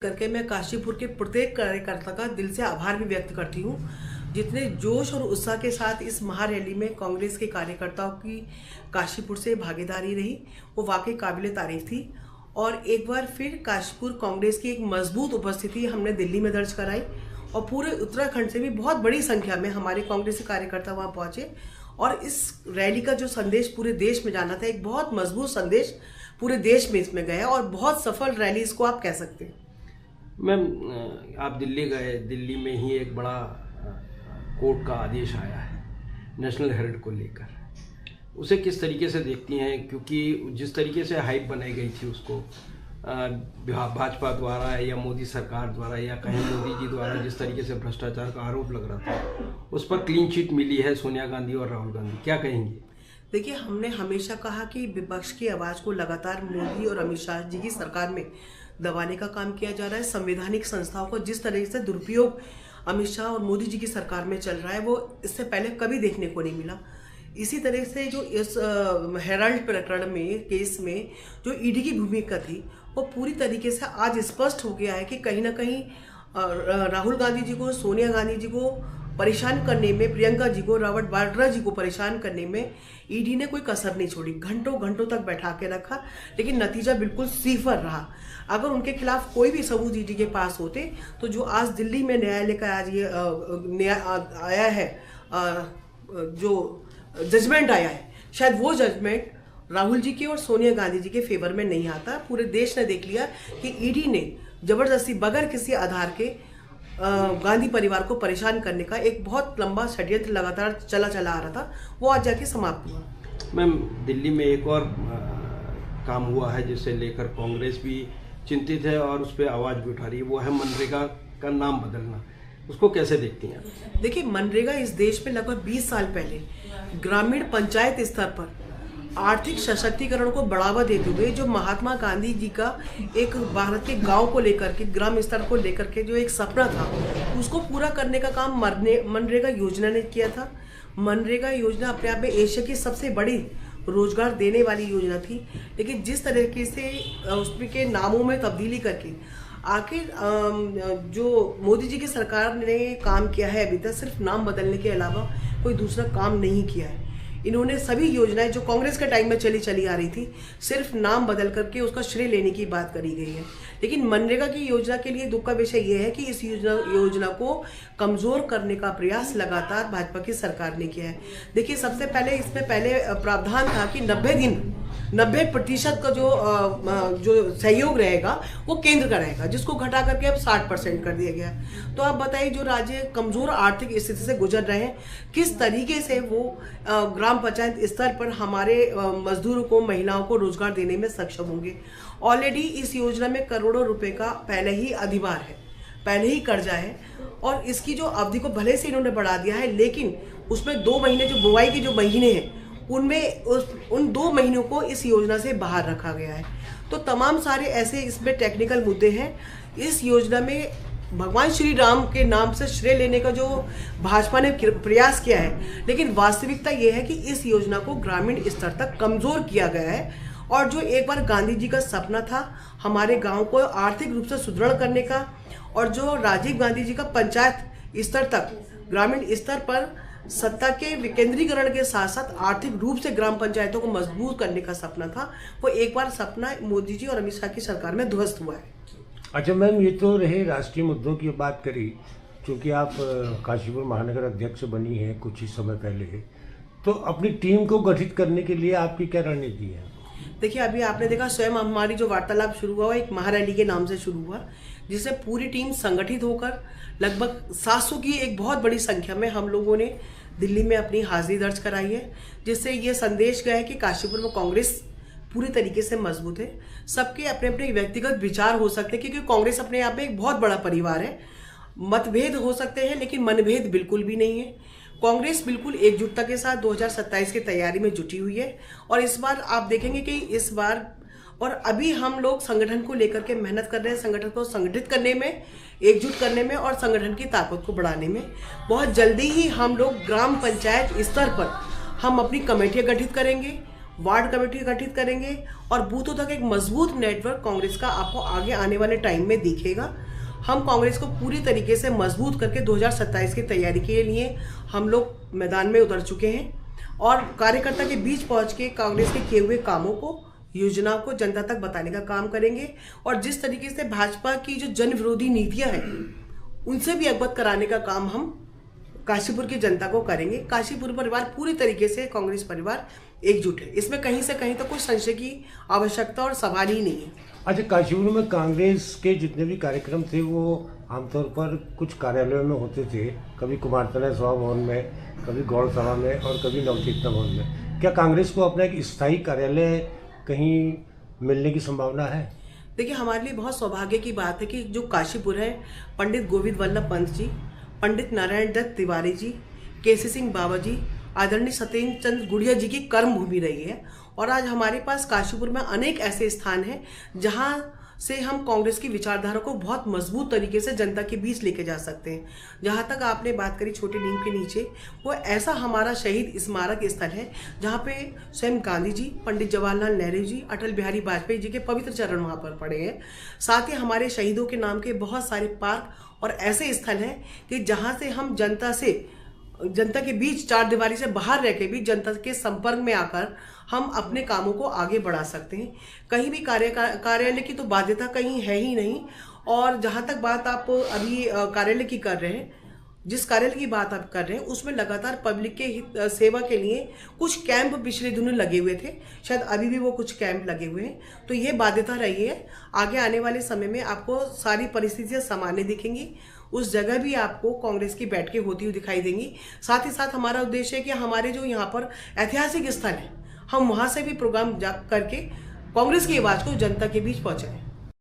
करके मैं काशीपुर के प्रत्येक कार्यकर्ता का दिल से आभार भी व्यक्त करती हूँ, जितने जोश और उत्साह के साथ इस महारैली में कांग्रेस के कार्यकर्ताओं की काशीपुर से भागीदारी रही, वो वाकई काबिले तारीफ थी। और एक बार फिर काशीपुर कांग्रेस की एक मजबूत उपस्थिति हमने दिल्ली में दर्ज कराई और पूरे उत्तराखंड से भी बहुत बड़ी संख्या में हमारे कांग्रेसी कार्यकर्ता वहाँ पहुंचे और इस रैली का जो संदेश पूरे देश में जाना था, एक बहुत मजबूत संदेश पूरे देश में इसमें गया और बहुत सफल रैली इसको आप कह सकते हैं। मैम, आप दिल्ली गए, दिल्ली में ही एक बड़ा कोर्ट का आदेश आया है नेशनल हेराल्ड को लेकर, उसे किस तरीके से देखती हैं? क्योंकि जिस तरीके से हाइप बनाई गई थी उसको भाजपा द्वारा या मोदी सरकार द्वारा या कहीं मोदी जी द्वारा जिस तरीके से भ्रष्टाचार का आरोप लग रहा था, उस पर क्लीन चिट मिली है सोनिया गांधी और राहुल गांधी, क्या कहेंगे? देखिए, हमने हमेशा कहा कि विपक्ष की आवाज़ को लगातार मोदी और अमित शाह जी की सरकार में दबाने का काम किया जा रहा है। संवैधानिक संस्थाओं को जिस तरह से दुरुपयोग अमित शाह और मोदी जी की सरकार में चल रहा है, वो इससे पहले कभी देखने को नहीं मिला। इसी तरह से जो इस हेराल्ड प्रकरण में केस में जो ईडी की भूमिका थी, वो पूरी तरीके से आज स्पष्ट हो गया है कि कहीं ना कहीं राहुल गांधी जी को, सोनिया गांधी जी को परेशान करने में, प्रियंका जी को, रॉबर्ट वाड्रा जी को परेशान करने में ईडी ने कोई कसर नहीं छोड़ी। घंटों घंटों तक बैठा के रखा, लेकिन नतीजा बिल्कुल सिफर रहा। अगर उनके खिलाफ कोई भी सबूत ईडी के पास होते तो जो आज दिल्ली में न्यायालय का आज ये आया है, जो जजमेंट आया है, शायद वो जजमेंट राहुल जी के और सोनिया गांधी जी के फेवर में नहीं आता। पूरे देश ने देख लिया कि ईडी ने जबरदस्ती बगैर किसी आधार के गांधी परिवार को परेशान करने का एक बहुत लंबा षड्यंत्र लगातार चला आ रहा था, वो आज जाके समाप्त हुआ। मैम, दिल्ली में एक और काम हुआ है जिसे लेकर कांग्रेस भी चिंतित है और उस पर आवाज़ भी उठा रही है, वो है मनरेगा का नाम बदलना। उसको कैसे देखती हैं? देखिए, मनरेगा इस देश में लगभग 20 साल पहले ग्रामीण पंचायत स्तर पर आर्थिक सशक्तिकरण को बढ़ावा देते हुए जो महात्मा गांधी जी का एक भारत के गांव को लेकर के, ग्राम स्तर को लेकर के जो एक सपना था, उसको पूरा करने का काम मनरेगा योजना ने किया था। मनरेगा योजना अपने आप में एशिया की सबसे बड़ी रोजगार देने वाली योजना थी, लेकिन जिस तरीके से उसमें के नामों में तब्दीली करके आखिर जो मोदी जी की सरकार ने काम किया है, अभी तक सिर्फ नाम बदलने के अलावा कोई दूसरा काम नहीं किया है। इन्होंने सभी योजनाएं जो कांग्रेस के टाइम में चली आ रही थी, सिर्फ नाम बदल करके उसका श्रेय लेने की बात करी गई है। लेकिन मनरेगा की योजना के लिए दुख का विषय यह है कि इस योजना को कमजोर करने का प्रयास लगातार भाजपा की सरकार ने किया है। देखिए, सबसे पहले इसमें प्रावधान था कि 90% का जो सहयोग रहेगा वो केंद्र का रहेगा, जिसको घटा करके अब 60% कर दिया गया। तो आप बताइए, जो राज्य कमजोर आर्थिक स्थिति से गुजर रहे हैं, किस तरीके से वो ग्राम पंचायत स्तर पर हमारे मजदूरों को, महिलाओं को रोजगार देने में सक्षम होंगे। ऑलरेडी इस योजना में करोड़ों रुपए का पहले ही अधिभार है, पहले ही कर्जा है, और इसकी जो अवधि को भले से इन्होंने बढ़ा दिया है, लेकिन उसमें 2 महीने जो बुआई के जो महीने हैं, उनमें उन 2 महीनों को इस योजना से बाहर रखा गया है। तो तमाम सारे ऐसे इसमें टेक्निकल मुद्दे हैं। इस योजना में भगवान श्री राम के नाम से श्रेय लेने का जो भाजपा ने प्रयास किया है, लेकिन वास्तविकता यह है कि इस योजना को ग्रामीण स्तर तक कमजोर किया गया है। और जो एक बार गांधी जी का सपना था हमारे गांव को आर्थिक रूप से सुदृढ़ करने का, और जो राजीव गांधी जी का पंचायत स्तर तक, ग्रामीण स्तर पर सत्ता के विकेंद्रीकरण के साथ साथ आर्थिक रूप से ग्राम पंचायतों को मजबूत करने का सपना था, वो एक बार सपना मोदी जी और अमित शाह की सरकार में ध्वस्त हुआ है। अच्छा मैम, ये तो रहे राष्ट्रीय मुद्दों की बात करी, क्योंकि आप काशीपुर महानगर अध्यक्ष बनी हैं कुछ ही समय पहले, तो अपनी टीम को गठित करने के लिए आपकी क्या रणनीति है? देखिए, अभी आपने देखा स्वयं हमारी जो वार्तालाप शुरू हुआ, एक महारैली के नाम से शुरू हुआ, जिससे पूरी टीम संगठित होकर लगभग 700 की एक बहुत बड़ी संख्या में हम लोगों ने दिल्ली में अपनी हाजिरी दर्ज कराई है, जिससे ये संदेश गया है कि काशीपुर में कांग्रेस पूरी तरीके से मजबूत है। सबके अपने अपने व्यक्तिगत विचार हो सकते हैं, क्योंकि कांग्रेस अपने आप में एक बहुत बड़ा परिवार है। मतभेद हो सकते हैं, लेकिन मनभेद बिल्कुल भी नहीं है। कांग्रेस बिल्कुल एकजुटता के साथ 2027 की तैयारी में जुटी हुई है, और इस बार आप देखेंगे कि इस बार, और अभी हम लोग संगठन को लेकर के मेहनत कर रहे हैं, संगठन को संगठित करने में, एकजुट करने में और संगठन की ताकत को बढ़ाने में। बहुत जल्दी ही हम लोग ग्राम पंचायत स्तर पर हम अपनी कमेटियां गठित करेंगे वार्ड कमेटी गठित करेंगे और बूथों तक एक मजबूत नेटवर्क कांग्रेस का आपको आगे आने वाले टाइम में दिखेगा। हम कांग्रेस को पूरी तरीके से मजबूत करके 2027 की तैयारी के लिए हम लोग मैदान में उतर चुके हैं और कार्यकर्ता के बीच पहुंच के कांग्रेस के किए हुए कामों को, योजनाओं को जनता तक बताने का काम करेंगे और जिस तरीके से भाजपा की जो जन विरोधी नीतियां हैं उनसे भी अवगत कराने का काम हम काशीपुर की जनता को करेंगे। काशीपुर परिवार पूरी तरीके से कांग्रेस परिवार एकजुट है, इसमें कहीं से कहीं तक कोई संशय की आवश्यकता और सवाल ही नहीं है। अच्छा, काशीपुर में कांग्रेस के जितने भी कार्यक्रम थे वो आमतौर पर कुछ कार्यालयों में होते थे, कभी कुमारतला सभा भवन में, कभी गौड़ सभा में और कभी नवचेतना भवन में। क्या कांग्रेस को अपना एक स्थायी कार्यालय कहीं मिलने की संभावना है? देखिए, हमारे लिए बहुत सौभाग्य की बात है कि जो काशीपुर है, पंडित गोविंद वल्लभ पंत जी, पंडित नारायण दत्त तिवारी जी, केसी सिंह बाबा जी, आदरणीय सत्येंद्र चंद्र गुड़िया जी की कर्म भूमि रही है और आज हमारे पास काशीपुर में अनेक ऐसे स्थान हैं जहां से हम कांग्रेस की विचारधारा को बहुत मजबूत तरीके से जनता के बीच लेके जा सकते हैं। जहां तक आपने बात करी छोटी नीम के नीचे, वो ऐसा हमारा शहीद स्मारक स्थल है जहां पे स्वयं गांधी जी, पंडित जवाहरलाल नेहरू जी, अटल बिहारी वाजपेयी जी के पवित्र चरण वहां पर पड़े हैं। साथ ही हमारे शहीदों के नाम के बहुत सारे पार्क और ऐसे स्थल हैं कि जहाँ से हम जनता के बीच चार दीवारी से बाहर रह के भी जनता के संपर्क में आकर हम अपने कामों को आगे बढ़ा सकते हैं। कहीं भी कार्यालय की तो बाध्यता कहीं है ही नहीं। और जहां तक बात आप अभी कार्यालय की कर रहे हैं, जिस कार्यालय की बात आप कर रहे हैं उसमें लगातार पब्लिक के हित सेवा के लिए कुछ कैंप पिछले दिनों लगे हुए थे, शायद अभी भी वो कुछ कैंप लगे हुए हैं, तो ये बाध्यता रही है। आगे आने वाले समय में आपको सारी परिस्थितियां सामान्य दिखेंगी, उस जगह भी आपको कांग्रेस की बैठकें होती हुई दिखाई देंगी। साथ ही साथ हमारा उद्देश्य है कि हमारे जो यहाँ पर ऐतिहासिक स्थल है, हम वहाँ से भी प्रोग्राम करके कांग्रेस की आवाज़ को जनता के बीच पहुँचाएं।